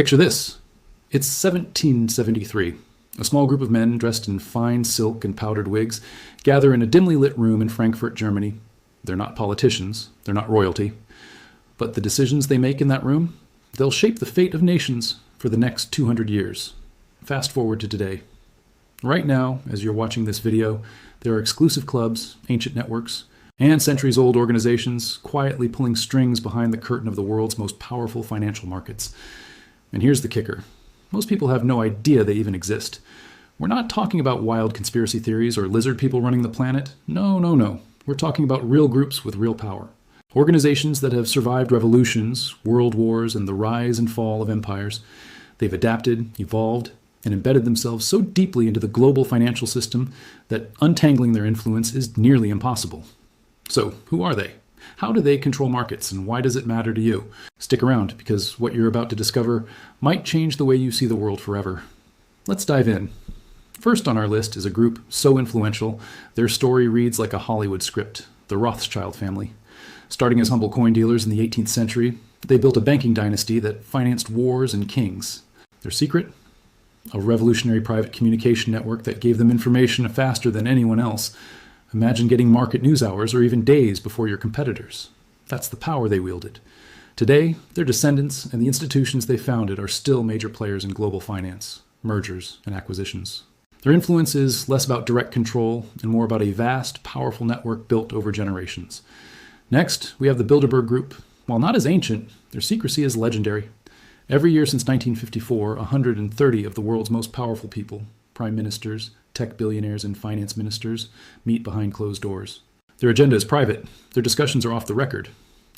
Picture this. It's 1773. A small group of men dressed in fine silk and powdered wigs gather in a dimly lit room in Frankfurt, Germany. They're not politicians, they're not royalty, but the decisions they make in that room, they'll shape the fate of nations for the next 200 years. Fast forward to today. Right now, as you're watching this video, there are exclusive clubs, ancient networks, and centuries-old organizations quietly pulling strings behind the curtain of the world's most powerful financial markets. And here's the kicker. Most people have no idea they even exist. We're not talking about wild conspiracy theories or lizard people running the planet. No. We're talking about real groups with real power. Organizations that have survived revolutions, world wars, and the rise and fall of empires. They've adapted, evolved, and embedded themselves so deeply into the global financial system that untangling their influence is nearly impossible. So, who are they? How do they control markets, and why does it matter to you? Stick around, because what you're about to discover might change the way you see the world forever. Let's dive in. First on our list is a group so influential, their story reads like a Hollywood script, the Rothschild family. Starting as humble coin dealers in the 18th century, they built a banking dynasty that financed wars and kings. Their secret? A revolutionary private communication network that gave them information faster than anyone else. Imagine getting market news hours or even days before your competitors. That's the power they wielded. Today, their descendants and the institutions they founded are still major players in global finance, mergers, and acquisitions. Their influence is less about direct control and more about a vast, powerful network built over generations. Next, we have the Bilderberg Group. While not as ancient, their secrecy is legendary. Every year since 1954, 130 of the world's most powerful people, prime ministers, tech billionaires, and finance ministers, meet behind closed doors. Their agenda is private. Their discussions are off the record.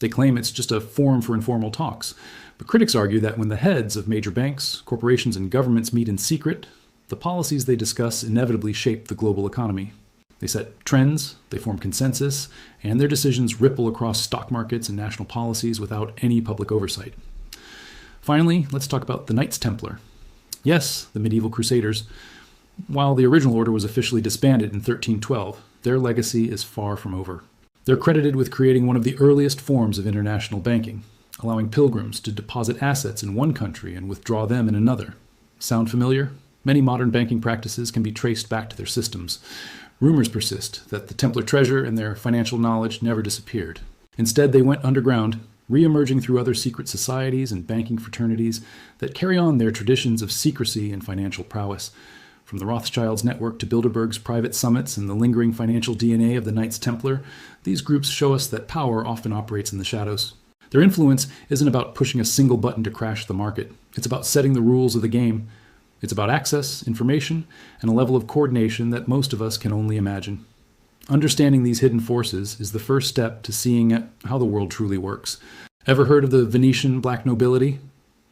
They claim it's just a forum for informal talks. But critics argue that when the heads of major banks, corporations, and governments meet in secret, the policies they discuss inevitably shape the global economy. They set trends, they form consensus, and their decisions ripple across stock markets and national policies without any public oversight. Finally, let's talk about the Knights Templar. Yes, the medieval crusaders. While the original order was officially disbanded in 1312, their legacy is far from over. They're credited with creating one of the earliest forms of international banking, allowing pilgrims to deposit assets in one country and withdraw them in another. Sound familiar? Many modern banking practices can be traced back to their systems. Rumors persist that the Templar treasure and their financial knowledge never disappeared. Instead, they went underground, re-emerging through other secret societies and banking fraternities that carry on their traditions of secrecy and financial prowess. From the Rothschilds' network to Bilderberg's private summits and the lingering financial DNA of the Knights Templar, these groups show us that power often operates in the shadows. Their influence isn't about pushing a single button to crash the market. It's about setting the rules of the game. It's about access, information, and a level of coordination that most of us can only imagine. Understanding these hidden forces is the first step to seeing how the world truly works. Ever heard of the Venetian black nobility?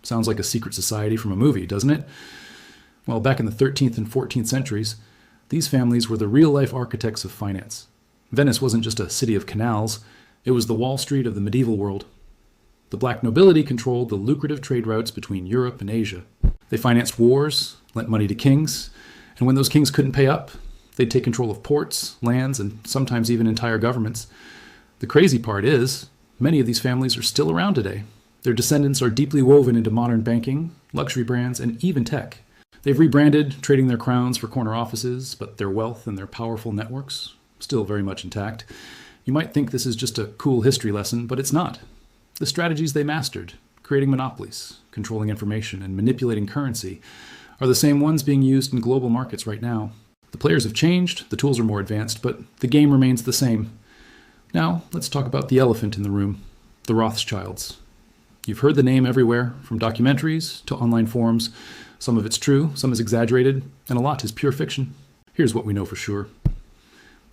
Sounds like a secret society from a movie, doesn't it? Well, back in the 13th and 14th centuries, these families were the real-life architects of finance. Venice wasn't just a city of canals, it was the Wall Street of the medieval world. The black nobility controlled the lucrative trade routes between Europe and Asia. They financed wars, lent money to kings, and when those kings couldn't pay up, they'd take control of ports, lands, and sometimes even entire governments. The crazy part is, many of these families are still around today. Their descendants are deeply woven into modern banking, luxury brands, and even tech. They've rebranded, trading their crowns for corner offices, but their wealth and their powerful networks, still very much intact. You might think this is just a cool history lesson, but it's not. The strategies they mastered, creating monopolies, controlling information, and manipulating currency, are the same ones being used in global markets right now. The players have changed, the tools are more advanced, but the game remains the same. Now, let's talk about the elephant in the room, the Rothschilds. You've heard the name everywhere, from documentaries to online forums. Some of it's true, some is exaggerated, and a lot is pure fiction. Here's what we know for sure.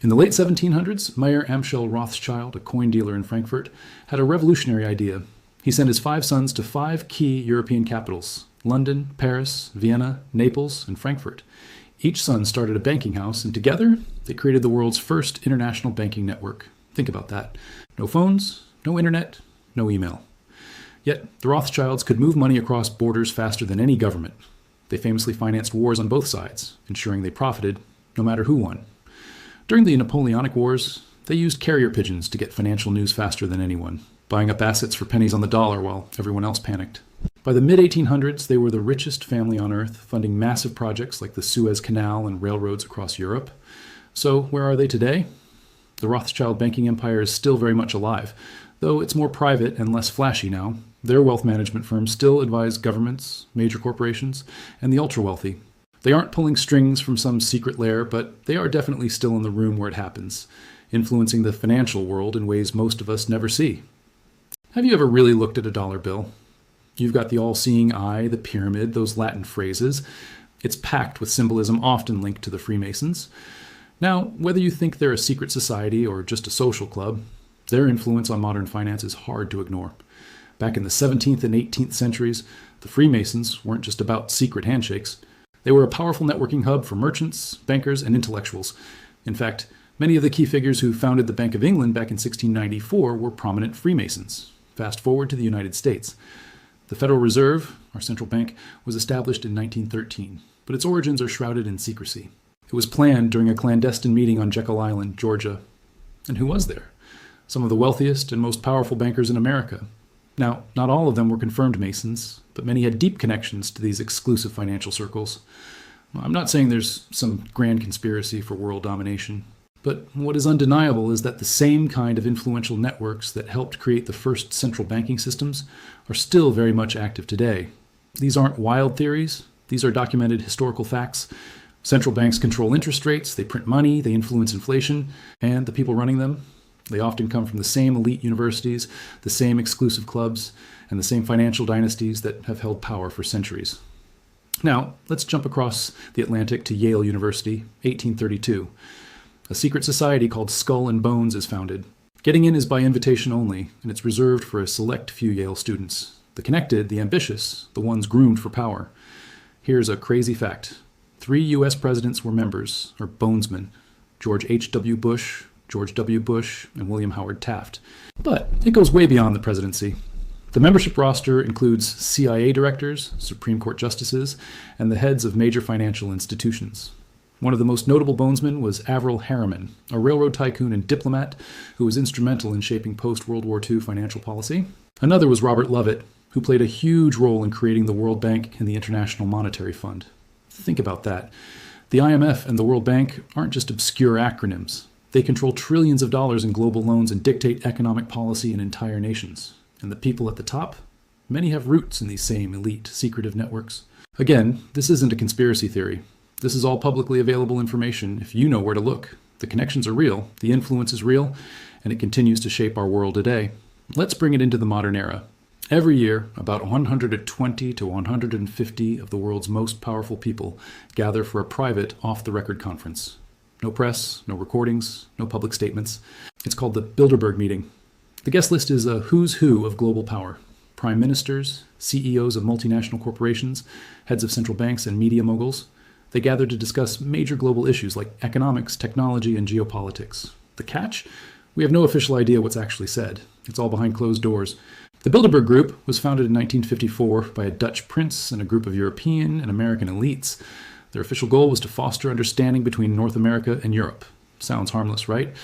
In the late 1700s, Mayer Amschel Rothschild, a coin dealer in Frankfurt, had a revolutionary idea. He sent his 5 sons to 5 key European capitals: London, Paris, Vienna, Naples, and Frankfurt. Each son started a banking house, and together they created the world's first international banking network. Think about that. No phones, no internet, no email. Yet, the Rothschilds could move money across borders faster than any government. They famously financed wars on both sides, ensuring they profited no matter who won. During the Napoleonic Wars, they used carrier pigeons to get financial news faster than anyone, buying up assets for pennies on the dollar while everyone else panicked. By the mid-1800s, they were the richest family on earth, funding massive projects like the Suez Canal and railroads across Europe. So where are they today? The Rothschild banking empire is still very much alive, though it's more private and less flashy now. Their wealth management firms still advise governments, major corporations, and the ultra-wealthy. They aren't pulling strings from some secret lair, but they are definitely still in the room where it happens, influencing the financial world in ways most of us never see. Have you ever really looked at a dollar bill? You've got the all-seeing eye, the pyramid, those Latin phrases. It's packed with symbolism often linked to the Freemasons. Now, whether you think they're a secret society or just a social club, their influence on modern finance is hard to ignore. Back in the 17th and 18th centuries, the Freemasons weren't just about secret handshakes. They were a powerful networking hub for merchants, bankers, and intellectuals. In fact, many of the key figures who founded the Bank of England back in 1694 were prominent Freemasons. Fast forward to the United States. The Federal Reserve, our central bank, was established in 1913, but its origins are shrouded in secrecy. It was planned during a clandestine meeting on Jekyll Island, Georgia. And who was there? Some of the wealthiest and most powerful bankers in America. Now, not all of them were confirmed Masons, but many had deep connections to these exclusive financial circles. I'm not saying there's some grand conspiracy for world domination, but what is undeniable is that the same kind of influential networks that helped create the first central banking systems are still very much active today. These aren't wild theories. These are documented historical facts. Central banks control interest rates, they print money, they influence inflation, and the people running them, they often come from the same elite universities, the same exclusive clubs, and the same financial dynasties that have held power for centuries. Now, let's jump across the Atlantic to Yale University, 1832. A secret society called Skull and Bones is founded. Getting in is by invitation only, and it's reserved for a select few Yale students. The connected, the ambitious, the ones groomed for power. Here's a crazy fact. 3 U.S. presidents were members, or bonesmen: George H.W. Bush, George W. Bush, and William Howard Taft. But it goes way beyond the presidency. The membership roster includes CIA directors, Supreme Court justices, and the heads of major financial institutions. One of the most notable bonesmen was Averell Harriman, a railroad tycoon and diplomat who was instrumental in shaping post-World War II financial policy. Another was Robert Lovett, who played a huge role in creating the World Bank and the International Monetary Fund. Think about that. The IMF and the World Bank aren't just obscure acronyms. They control trillions of dollars in global loans and dictate economic policy in entire nations. And the people at the top? Many have roots in these same elite, secretive networks. Again, this isn't a conspiracy theory. This is all publicly available information if you know where to look. The connections are real, the influence is real, and it continues to shape our world today. Let's bring it into the modern era. Every year, about 120 to 150 of the world's most powerful people gather for a private, off-the-record conference. No press, no recordings, no public statements. It's called the Bilderberg meeting. The guest list is a who's who of global power. Prime ministers, CEOs of multinational corporations, heads of central banks, and media moguls. They gather to discuss major global issues like economics, technology, and geopolitics. The catch? We have no official idea what's actually said. It's all behind closed doors. The Bilderberg Group was founded in 1954 by a Dutch prince and a group of European and American elites. Their official goal was to foster understanding between North America and Europe. Sounds harmless, right?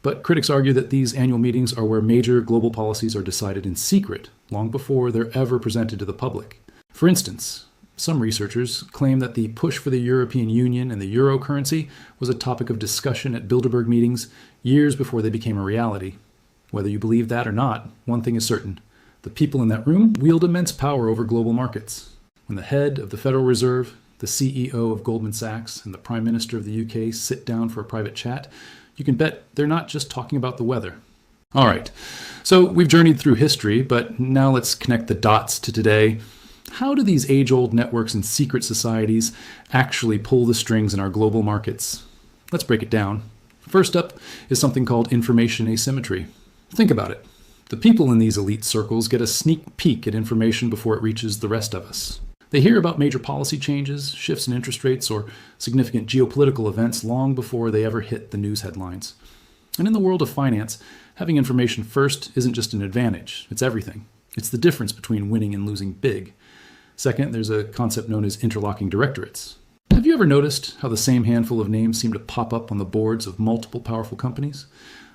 But critics argue that these annual meetings are where major global policies are decided in secret, long before they're ever presented to the public. For instance, some researchers claim that the push for the European Union and the euro currency was a topic of discussion at Bilderberg meetings years before they became a reality. Whether you believe that or not, one thing is certain. The people in that room wield immense power over global markets. When the head of the Federal Reserve, the CEO of Goldman Sachs, and the Prime Minister of the UK sit down for a private chat, you can bet they're not just talking about the weather. All right, so we've journeyed through history, but now let's connect the dots to today. How do these age-old networks and secret societies actually pull the strings in our global markets? Let's break it down. First up is something called information asymmetry. Think about it. The people in these elite circles get a sneak peek at information before it reaches the rest of us. They hear about major policy changes, shifts in interest rates, or significant geopolitical events long before they ever hit the news headlines. And in the world of finance, having information first isn't just an advantage, it's everything. It's the difference between winning and losing big. Second, there's a concept known as interlocking directorates. Have you ever noticed how the same handful of names seem to pop up on the boards of multiple powerful companies?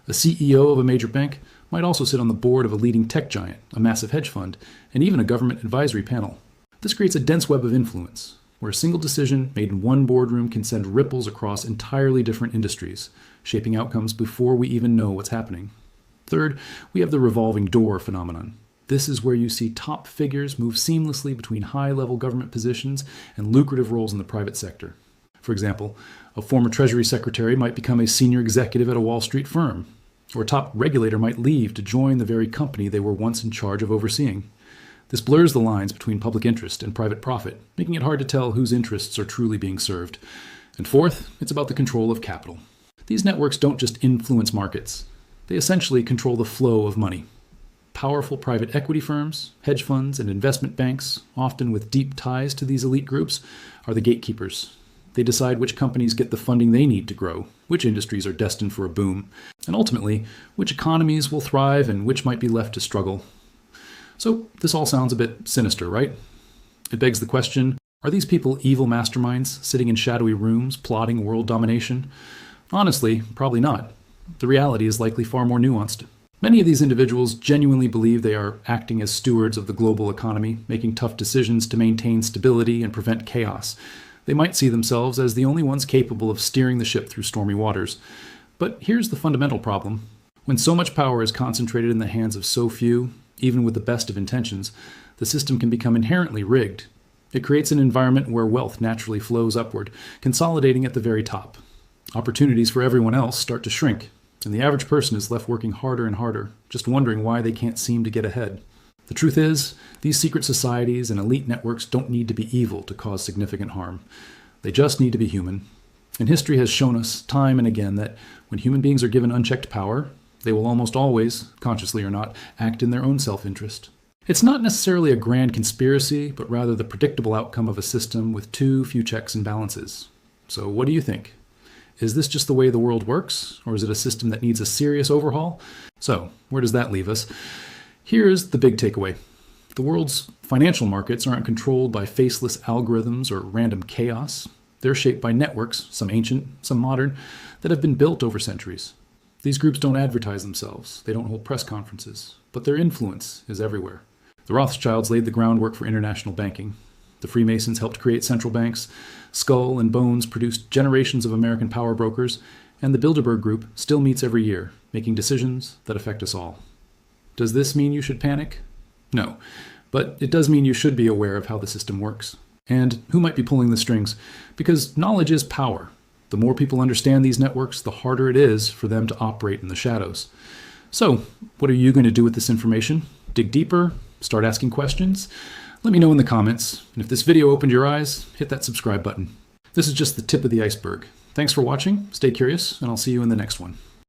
A CEO of a major bank might also sit on the board of a leading tech giant, a massive hedge fund, and even a government advisory panel. This creates a dense web of influence, where a single decision made in one boardroom can send ripples across entirely different industries, shaping outcomes before we even know what's happening. Third, we have the revolving door phenomenon. This is where you see top figures move seamlessly between high-level government positions and lucrative roles in the private sector. For example, a former Treasury Secretary might become a senior executive at a Wall Street firm, or a top regulator might leave to join the very company they were once in charge of overseeing. This blurs the lines between public interest and private profit, making it hard to tell whose interests are truly being served. And fourth, it's about the control of capital. These networks don't just influence markets. They essentially control the flow of money. Powerful private equity firms, hedge funds, and investment banks, often with deep ties to these elite groups, are the gatekeepers. They decide which companies get the funding they need to grow, which industries are destined for a boom, and ultimately, which economies will thrive and which might be left to struggle. So this all sounds a bit sinister, right? It begs the question, are these people evil masterminds sitting in shadowy rooms plotting world domination? Honestly, probably not. The reality is likely far more nuanced. Many of these individuals genuinely believe they are acting as stewards of the global economy, making tough decisions to maintain stability and prevent chaos. They might see themselves as the only ones capable of steering the ship through stormy waters. But here's the fundamental problem. When so much power is concentrated in the hands of so few, even with the best of intentions, the system can become inherently rigged. It creates an environment where wealth naturally flows upward, consolidating at the very top. Opportunities for everyone else start to shrink, and the average person is left working harder and harder, just wondering why they can't seem to get ahead. The truth is, these secret societies and elite networks don't need to be evil to cause significant harm. They just need to be human. And history has shown us time and again that when human beings are given unchecked power, they will almost always, consciously or not, act in their own self-interest. It's not necessarily a grand conspiracy, but rather the predictable outcome of a system with too few checks and balances. So what do you think? Is this just the way the world works, or is it a system that needs a serious overhaul? So, where does that leave us? Here's the big takeaway. The world's financial markets aren't controlled by faceless algorithms or random chaos. They're shaped by networks, some ancient, some modern, that have been built over centuries. These groups don't advertise themselves. They don't hold press conferences. But their influence is everywhere. The Rothschilds laid the groundwork for international banking. The Freemasons helped create central banks. Skull and Bones produced generations of American power brokers. And the Bilderberg Group still meets every year, making decisions that affect us all. Does this mean you should panic? No. But it does mean you should be aware of how the system works. And who might be pulling the strings? Because knowledge is power. The more people understand these networks, the harder it is for them to operate in the shadows. So, what are you going to do with this information? Dig deeper? Start asking questions? Let me know in the comments. And if this video opened your eyes, hit that subscribe button. This is just the tip of the iceberg. Thanks for watching, stay curious, and I'll see you in the next one.